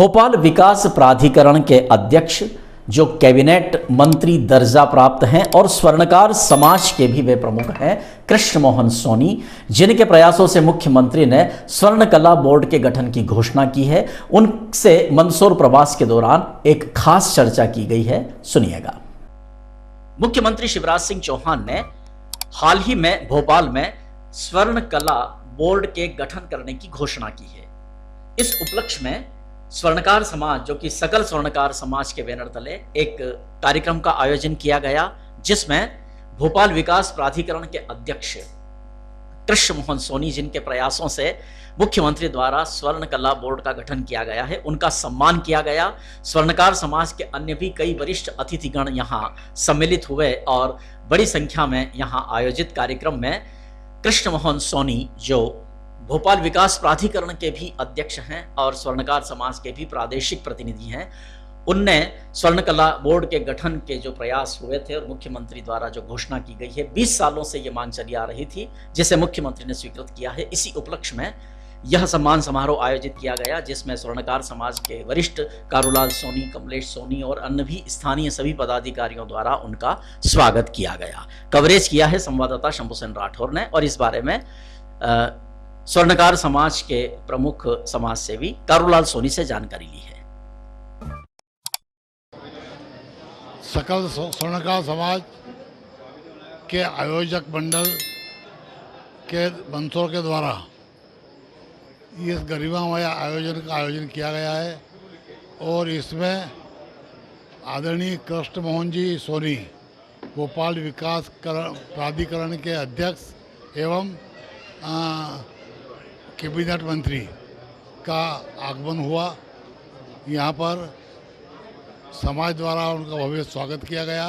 भोपाल विकास प्राधिकरण के अध्यक्ष जो कैबिनेट मंत्री दर्जा प्राप्त हैं और स्वर्णकार समाज के भी वे प्रमुख हैं, कृष्ण मोहन सोनी, जिनके प्रयासों से मुख्यमंत्री ने स्वर्ण कला बोर्ड के गठन की घोषणा की है, उनसे मंदसौर प्रवास के दौरान एक खास चर्चा की गई है। सुनिएगा। मुख्यमंत्री शिवराज सिंह चौहान ने हाल ही में भोपाल में स्वर्ण कला बोर्ड के गठन करने की घोषणा की है। इस उपलक्ष्य में स्वर्णकार समाज, जो कि सकल स्वर्णकार समाज के बैनर तले एक कार्यक्रम का आयोजन किया गया, जिसमें भोपाल विकास प्राधिकरण के अध्यक्ष कृष्ण मोहन सोनी, जिनके प्रयासों से मुख्यमंत्री द्वारा स्वर्ण कला बोर्ड का गठन किया गया है, उनका सम्मान किया गया। स्वर्णकार समाज के अन्य भी कई वरिष्ठ अतिथिगण यहां सम्मिलित हुए और बड़ी संख्या में यहां आयोजित कार्यक्रम में कृष्ण मोहन सोनी, जो भोपाल विकास प्राधिकरण के भी अध्यक्ष हैं और स्वर्णकार समाज के भी प्रादेशिक प्रतिनिधि हैं, उनने स्वर्ण कला बोर्ड के गठन के जो प्रयास हुए थे और मुख्यमंत्री द्वारा जो घोषणा की गई है, 20 सालों से ये मांग चली आ रही थी, जिसे मुख्यमंत्री ने स्वीकृत किया है। इसी उपलक्ष्य में यह सम्मान समारोह आयोजित किया गया, जिसमें स्वर्णकार समाज के वरिष्ठ कारूलाल सोनी, कमलेश सोनी और अन्य भी स्थानीय सभी पदाधिकारियों द्वारा उनका स्वागत किया गया। कवरेज किया है संवाददाता शंभू सेन राठौर ने, और इस बारे में स्वर्णकार समाज के प्रमुख समाज सेवी कारूलाल सोनी से जानकारी ली है। सकल स्वर्णकार समाज के आयोजक मंडल के मंदसौर के द्वारा इस गरिमामय आयोजन का आयोजन किया गया है और इसमें आदरणीय कृष्ण मोहन जी सोनी, भोपाल विकास प्राधिकरण के अध्यक्ष एवं कैबिनेट मंत्री का आगमन हुआ। यहाँ पर समाज द्वारा उनका भव्य स्वागत किया गया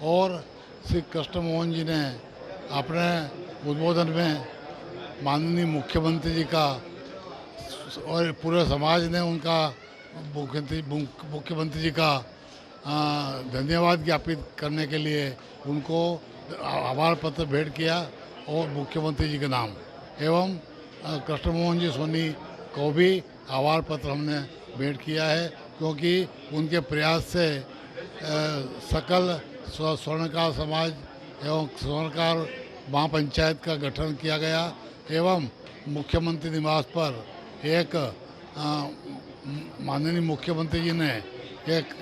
और श्री कृष्ण मोहन जी ने अपने उद्बोधन में माननीय मुख्यमंत्री जी का और पूरे समाज ने उनका मुख्यमंत्री जी का धन्यवाद ज्ञापित करने के लिए उनको आभार पत्र भेंट किया और मुख्यमंत्री जी के नाम एवं कृष्ण मोहन जी सोनी को भी आभार पत्र हमने भेंट किया है, क्योंकि उनके प्रयास से सकल स्वर्णकार समाज एवं स्वर्णकार महापंचायत का गठन किया गया एवं मुख्यमंत्री निवास पर एक माननीय मुख्यमंत्री जी ने एक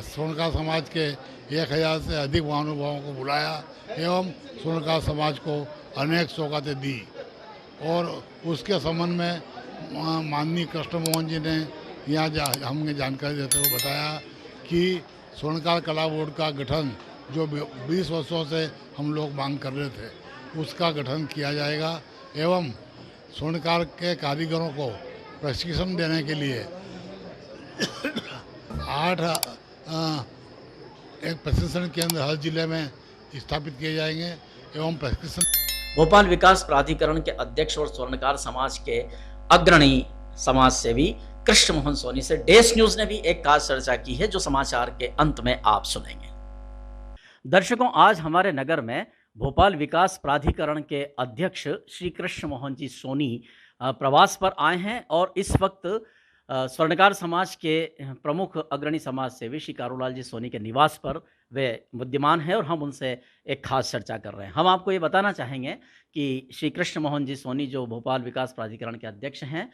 स्वर्णकार समाज के 1000 से अधिक महानुभावों को बुलाया एवं स्वर्णकार समाज को अनेक सौगातें दी और उसके संबंध में माननीय कृष्ण मोहन जी ने यहाँ हमें जानकारी देते हुए बताया कि स्वर्णकार कला बोर्ड का गठन जो 20 वर्षों से हम लोग मांग कर रहे थे, उसका गठन किया जाएगा एवं स्वर्णकार के कारीगरों को प्रशिक्षण देने के लिए 8 एक प्रशिक्षण केंद्र हर जिले में स्थापित किए जाएंगे एवं प्रशिक्षण। भोपाल विकास प्राधिकरण के अध्यक्ष और स्वर्णकार समाज के अग्रणी समाज सेवी कृष्ण मोहन सोनी से डेस न्यूज ने भी एक खास चर्चा की है, जो समाचार के अंत में आप सुनेंगे। दर्शकों, आज हमारे नगर में भोपाल विकास प्राधिकरण के अध्यक्ष श्री कृष्ण मोहन जी सोनी प्रवास पर आए हैं और इस वक्त स्वर्णकार समाज के प्रमुख अग्रणी समाज सेवी श्री कारूलाल जी सोनी के निवास पर वे विद्यमान हैं और हम उनसे एक खास चर्चा कर रहे हैं। हम आपको ये बताना चाहेंगे कि श्री कृष्ण मोहन जी सोनी, जो भोपाल विकास प्राधिकरण के अध्यक्ष हैं,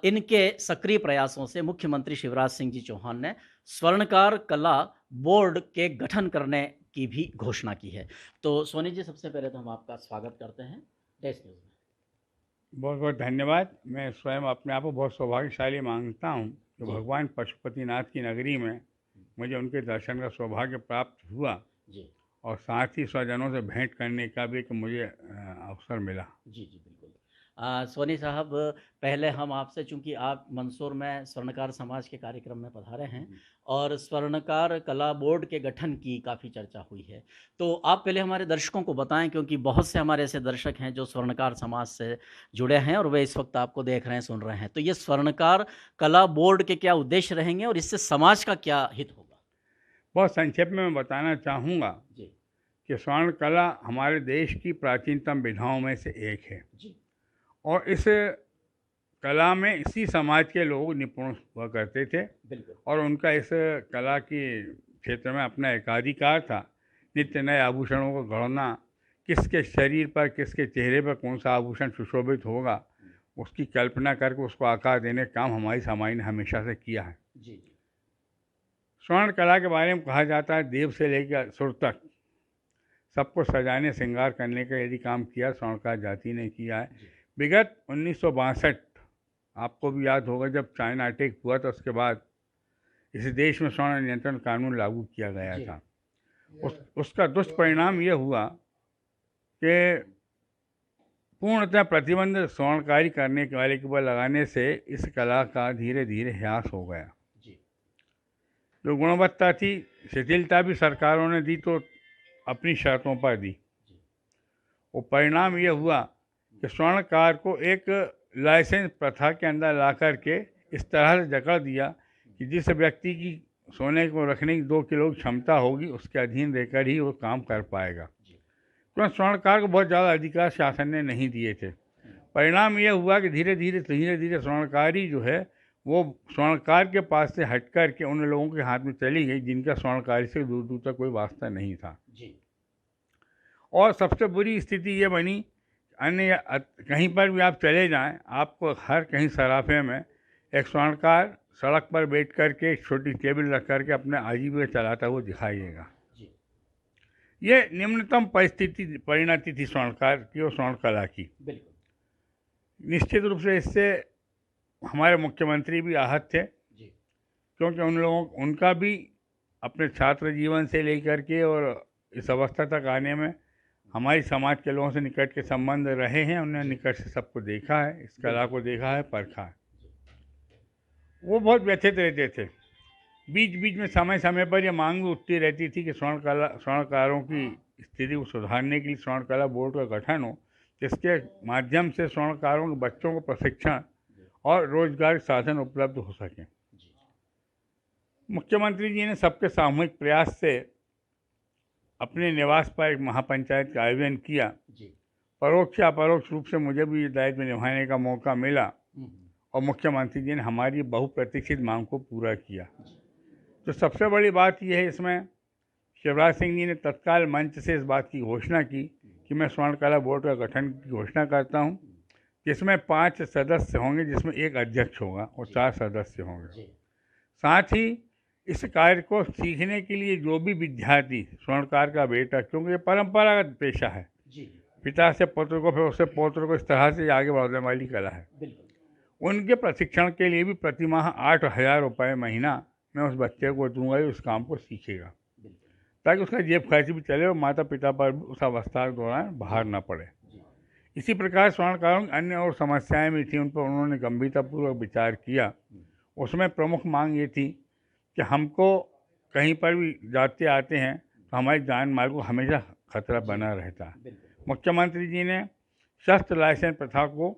इनके सक्रिय प्रयासों से मुख्यमंत्री शिवराज सिंह जी चौहान ने स्वर्णकार कला बोर्ड के गठन करने की भी घोषणा की है। तो सोनी जी, सबसे पहले तो हम आपका स्वागत करते हैं डेस न्यूज़ में। बहुत बहुत धन्यवाद। मैं स्वयं अपने आप को बहुत सौभाग्यशाली मानता हूँ कि भगवान पशुपतिनाथ की नगरी में मुझे उनके दर्शन का सौभाग्य प्राप्त हुआ जी, और साथ ही स्वजनों से भेंट करने का भी मुझे अवसर मिला। जी जी बिल्कुल। सोनी साहब, पहले हम आपसे, चूंकि आप मंदसौर में स्वर्णकार समाज के कार्यक्रम में पधारे हैं और स्वर्णकार कला बोर्ड के गठन की काफ़ी चर्चा हुई है, तो आप पहले हमारे दर्शकों को बताएं, क्योंकि बहुत से हमारे ऐसे दर्शक हैं जो स्वर्णकार समाज से जुड़े हैं और वे इस वक्त आपको देख रहे हैं, सुन रहे हैं। तो ये स्वर्णकार कला बोर्ड के क्या उद्देश्य रहेंगे और इससे समाज का क्या हित होगा? बहुत संक्षेप में मैं बताना चाहूँगा जी कि स्वर्ण कला हमारे देश की प्राचीनतम विधाओं में से एक है जी और इस कला में इसी समाज के लोग निपुण हुआ करते थे बिल्कुल। और उनका इस कला के क्षेत्र में अपना एकाधिकार था। नित्य नए आभूषणों को गढ़ना, किसके शरीर पर, किसके चेहरे पर कौन सा आभूषण सुशोभित होगा, उसकी कल्पना करके उसको आकार देने का काम हमारी समाज ने हमेशा से किया है। जी जी। स्वर्ण कला के बारे में कहा जाता है देव से लेकर सुर तक सबको सजाने श्रृंगार करने का यदि काम किया स्वर्णकार जाति ने किया है। विगत 1962 आपको भी याद होगा, जब चाइना अटैक हुआ था उसके बाद इस देश में स्वर्ण नियंत्रण कानून लागू किया गया था। उसका दुष्परिणाम ये हुआ कि पूर्णतः प्रतिबंध स्वर्णकारी करने वाले के ऊपर लगाने से इस कला का धीरे धीरे ह्रास हो गया। जो गुणवत्ता थी, शिथिलता भी सरकारों ने दी तो अपनी शर्तों पर दी। वो परिणाम ये हुआ कि स्वर्णकार को एक लाइसेंस प्रथा के अंदर ला कर के इस तरह से जकड़ दिया कि जिस व्यक्ति की सोने को रखने की 2 किलो की क्षमता होगी उसके अधीन रहकर ही वो काम कर पाएगा। तो स्वर्णकार को बहुत ज़्यादा अधिकार शासन ने नहीं दिए थे। परिणाम यह हुआ कि धीरे धीरे स्वर्णकारी जो है वो स्वर्णकार के पास से हट कर के उन लोगों के हाथ में चली गई जिनका स्वर्णकारी से दूर दूर तक कोई वास्ता नहीं था जी। और सबसे बुरी स्थिति ये बनी, अन्य कहीं पर भी आप चले जाएं, आपको हर कहीं सराफे में एक स्वर्णकार सड़क पर बैठ कर के छोटी टेबल रख कर के अपने आजीविका चलाता हुआ दिखाई देगा। ये निम्नतम परिणति थी स्वर्णकार की और स्वर्ण कला की। निश्चित रूप से इससे हमारे मुख्यमंत्री भी आहत थे जी। क्योंकि उनका भी अपने छात्र जीवन से लेकर के और इस अवस्था तक आने में हमारी समाज के लोगों से निकट के संबंध रहे हैं। उन्होंने निकट से सबको देखा है, इस कला को देखा है, परखा है। वो बहुत व्यथित रहते थे। बीच बीच में समय समय पर यह मांग भी उठती रहती थी कि स्वर्णकारों की स्थिति को सुधारने के लिए स्वर्ण कला बोर्ड का गठन हो, जिसके माध्यम से स्वर्णकारों के बच्चों को प्रशिक्षण और रोजगार साधन उपलब्ध हो सकें। मुख्यमंत्री जी ने सबके सामूहिक प्रयास से अपने निवास पर एक महापंचायत का आयोजन किया। परोक्ष या अपरोक्ष रूप से मुझे भी ये दायित्व निभाने का मौका मिला और मुख्यमंत्री जी ने हमारी बहुप्रतीक्षित मांग को पूरा किया। तो सबसे बड़ी बात यह है, इसमें शिवराज सिंह जी ने तत्काल मंच से इस बात की घोषणा की कि मैं स्वर्ण कला बोर्ड का गठन की घोषणा करता हूं, जिसमें 5 सदस्य होंगे, जिसमें 1 अध्यक्ष होगा और 4 सदस्य होंगे। साथ ही इस कार्य को सीखने के लिए जो भी विद्यार्थी स्वर्णकार का बेटा, क्योंकि ये परंपरागत पेशा है, पिता से पुत्र को फिर उससे पौत्र को इस तरह से आगे बढ़ने वाली कला है, उनके प्रशिक्षण के लिए भी प्रतिमाह 8,000 रुपये महीना मैं उस बच्चे को दूंगा, उस काम को सीखेगा, ताकि उसका जेब खर्च भी चले और माता पिता पर भी उस अवस्था के दौरान बाहर ना पड़े। इसी प्रकार स्वर्णकारों की अन्य और समस्याएं भी थी, उन पर उन्होंने गंभीरतापूर्वक विचार किया। उसमें प्रमुख मांग ये थी कि हमको कहीं पर भी जाते आते हैं तो हमारी जान माल को हमेशा खतरा बना रहता है। मुख्यमंत्री जी ने शस्त्र लाइसेंस प्रथा को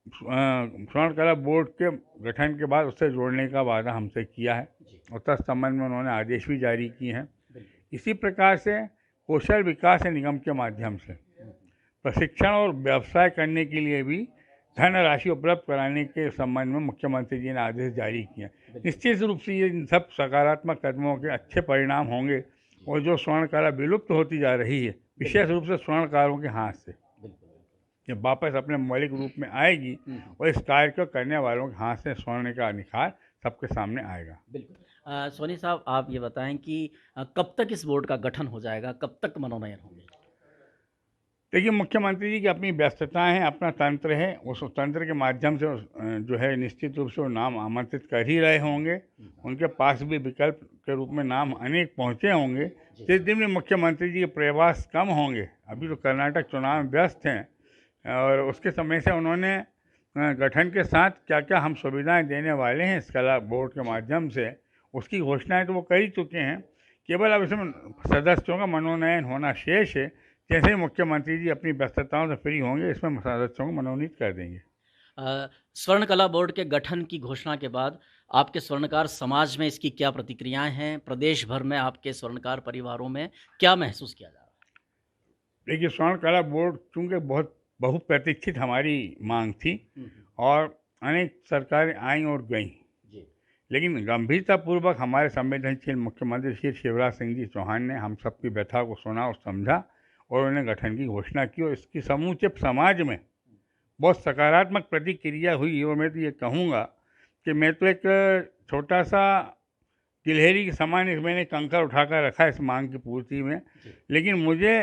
स्वर्ण कला बोर्ड के गठन के बाद उससे जोड़ने का वादा हमसे किया है और तत्संबंध में उन्होंने आदेश भी जारी किए हैं। इसी प्रकार से कौशल विकास निगम के माध्यम से प्रशिक्षण और व्यवसाय करने के लिए भी धनराशि उपलब्ध कराने के संबंध में मुख्यमंत्री जी ने आदेश जारी किए। निश्चित रूप से ये सब सकारात्मक कदमों के अच्छे परिणाम होंगे और जो स्वर्ण कला विलुप्त होती जा रही है, विशेष रूप से स्वर्णकारों के हाथ से जब वापस अपने मौलिक रूप में आएगी और इस कार्य को करने वालों के हाथ से स्वर्ण का निखार सबके सामने आएगा। बिल्कुल। सोनी साहब, आप ये बताएं कि कब तक इस बोर्ड का गठन हो जाएगा, कब तक मनोनयन होंगे? देखिए, मुख्यमंत्री जी की अपनी व्यस्तताएं हैं, अपना तंत्र है, उस तंत्र के माध्यम से जो है निश्चित रूप से वो नाम आमंत्रित कर ही रहे होंगे। उनके पास भी विकल्प के रूप में नाम अनेक पहुंचे होंगे। जिस दिन भी मुख्यमंत्री जी के प्रवास कम होंगे, अभी तो कर्नाटक चुनाव में व्यस्त हैं, और उसके समय से उन्होंने गठन के साथ क्या क्या हम सुविधाएं देने वाले हैं इस कला बोर्ड के माध्यम से, उसकी घोषणाएं तो वो कर ही चुके हैं। केवल अब इसमें सदस्यों का मनोनयन होना शेष है। जैसे ही मुख्यमंत्री जी अपनी व्यस्तताओं से फ्री होंगे, इसमें सदस्यों को मनोनीत कर देंगे। स्वर्ण कला बोर्ड के गठन की घोषणा के बाद आपके स्वर्णकार समाज में इसकी क्या प्रतिक्रियाएं हैं? प्रदेश भर में आपके स्वर्णकार परिवारों में क्या महसूस किया जा रहा है? देखिए, स्वर्ण कला बोर्ड चूँकि बहुत बहुप्रतीक्षित हमारी मांग थी और अनेक सरकारें आईं और गईं, जी लेकिन गंभीरतापूर्वक हमारे संवेदनशील मुख्यमंत्री श्री शिवराज सिंह जी चौहान ने हम सबकी व्यथा को सुना और समझा और उन्हें गठन की घोषणा की और इसकी समूचे समाज में बहुत सकारात्मक प्रतिक्रिया हुई। और मैं तो ये कहूँगा कि मैं तो एक छोटा सा गिलहरी के समान मैंने कंकर उठाकर रखा है इस मांग की पूर्ति में, लेकिन मुझे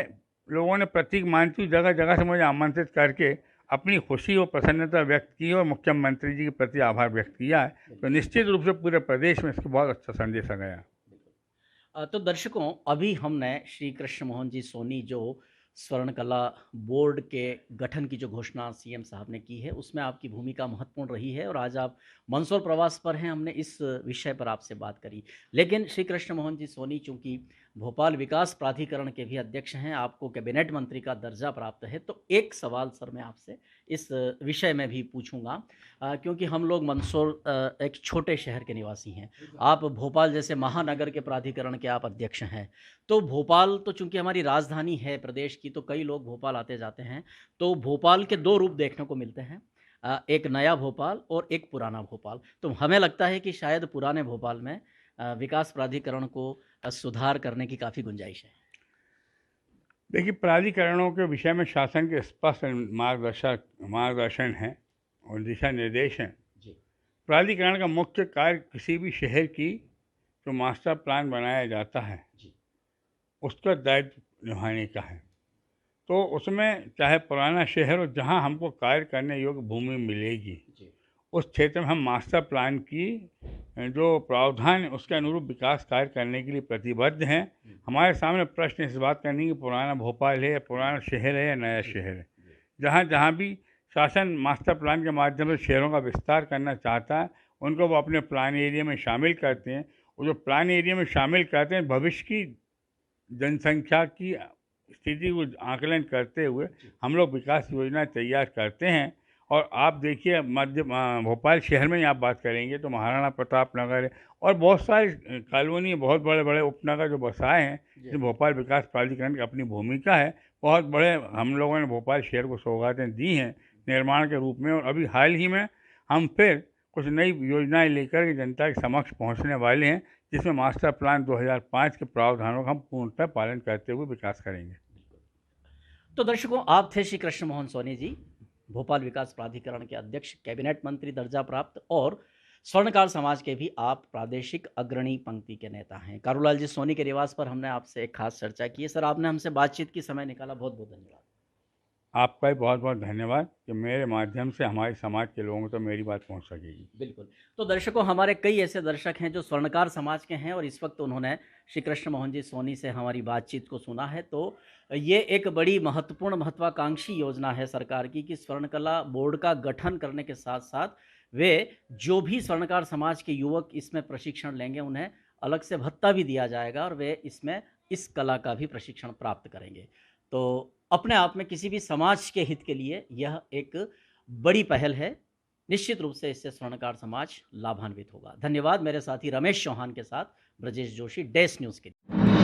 लोगों ने प्रतीक मानती जगह जगह से मुझे आमंत्रित करके अपनी खुशी और प्रसन्नता व्यक्त की और मुख्यमंत्री जी के प्रति आभार व्यक्त किया है। तो निश्चित रूप से पूरे प्रदेश में इसका बहुत अच्छा संदेश आ गया। तो दर्शकों, अभी हमने श्री कृष्ण मोहन जी सोनी जो स्वर्ण कला बोर्ड के गठन की जो घोषणा सीएम साहब ने की है, उसमें आपकी भूमिका महत्वपूर्ण रही है और आज आप मंदसौर प्रवास पर हैं, हमने इस विषय पर आपसे बात करी। लेकिन श्री कृष्ण मोहन जी सोनी चूंकि भोपाल विकास प्राधिकरण के भी अध्यक्ष हैं, आपको कैबिनेट मंत्री का दर्जा प्राप्त है, तो एक सवाल सर मैं आपसे इस विषय में भी पूछूंगा, क्योंकि हम लोग मंदसौर एक छोटे शहर के निवासी हैं, आप भोपाल जैसे महानगर के प्राधिकरण के आप अध्यक्ष हैं। तो भोपाल तो चूंकि हमारी राजधानी है प्रदेश की, तो कई लोग भोपाल आते जाते हैं, तो भोपाल के दो रूप देखने को मिलते हैं, एक नया भोपाल और एक पुराना भोपाल। तो हमें लगता है कि शायद पुराने भोपाल में विकास प्राधिकरण को सुधार करने की काफ़ी गुंजाइश है। देखिए, प्राधिकरणों के विषय में शासन के स्पष्ट मार्गदर्शन है और दिशा निर्देश हैं। जी प्राधिकरण का मुख्य कार्य किसी भी शहर की जो मास्टर प्लान बनाया जाता है जी उसका दायित्व निभाने का है। तो उसमें चाहे पुराना शहर हो, जहां हमको कार्य करने योग्य भूमि मिलेगी, जी उस क्षेत्र में हम मास्टर प्लान की जो प्रावधान है उसके अनुरूप विकास कार्य करने के लिए प्रतिबद्ध हैं। हमारे सामने प्रश्न इस बात का नहीं कि पुराना भोपाल है या पुराना शहर है या नया शहर है। जहाँ जहाँ भी शासन मास्टर प्लान के माध्यम से शहरों का विस्तार करना चाहता है, उनको वो अपने प्लान एरिया में शामिल करते हैं। और जो प्लान एरिया में शामिल करते हैं, भविष्य की जनसंख्या की स्थिति को आकलन करते हुए हम लोग विकास योजना तैयार करते हैं। और आप देखिए, भोपाल शहर में ही आप बात करेंगे तो महाराणा प्रताप नगर है और बहुत सारी कॉलोनी, बहुत बड़े बड़े उपनगर जो बसाए हैं, जिसमें भोपाल विकास प्राधिकरण की अपनी भूमिका है। बहुत बड़े हम लोगों ने भोपाल शहर को सौगातें दी हैं निर्माण के रूप में। और अभी हाल ही में हम फिर कुछ नई योजनाएं लेकर के जनता के समक्ष पहुंचने वाले हैं, जिसमें मास्टर प्लान 2005 के प्रावधानों का हम पूर्णतः पालन करते हुए विकास करेंगे। तो दर्शकों, आप थे श्री कृष्ण मोहन सोनी जी, भोपाल विकास प्राधिकरण के अध्यक्ष, कैबिनेट मंत्री दर्जा प्राप्त और स्वर्णकार समाज के भी आप प्रादेशिक अग्रणी पंक्ति के नेता हैं। कारूलाल जी सोनी के निवास पर हमने आपसे एक खास चर्चा की है। सर, आपने हमसे बातचीत की समय निकाला, बहुत बहुत धन्यवाद। आपका भी बहुत बहुत धन्यवाद कि मेरे माध्यम से हमारे समाज के लोगों तक मेरी बात पहुंच सकेगी। बिल्कुल। तो दर्शकों, हमारे कई ऐसे दर्शक हैं जो स्वर्णकार समाज के हैं और इस वक्त उन्होंने श्री कृष्ण मोहन जी सोनी से हमारी बातचीत को सुना है। तो ये एक बड़ी महत्वपूर्ण महत्वाकांक्षी योजना है सरकार की कि स्वर्णकला बोर्ड का गठन करने के साथ साथ वे जो भी स्वर्णकार समाज के युवक इसमें प्रशिक्षण लेंगे, उन्हें अलग से भत्ता भी दिया जाएगा और वे इसमें इस कला का भी प्रशिक्षण प्राप्त करेंगे। तो अपने आप में किसी भी समाज के हित के लिए यह एक बड़ी पहल है। निश्चित रूप से इससे स्वर्णकार समाज लाभान्वित होगा। धन्यवाद। मेरे साथी रमेश चौहान के साथ ब्रजेश जोशी, डेस न्यूज़ के लिए।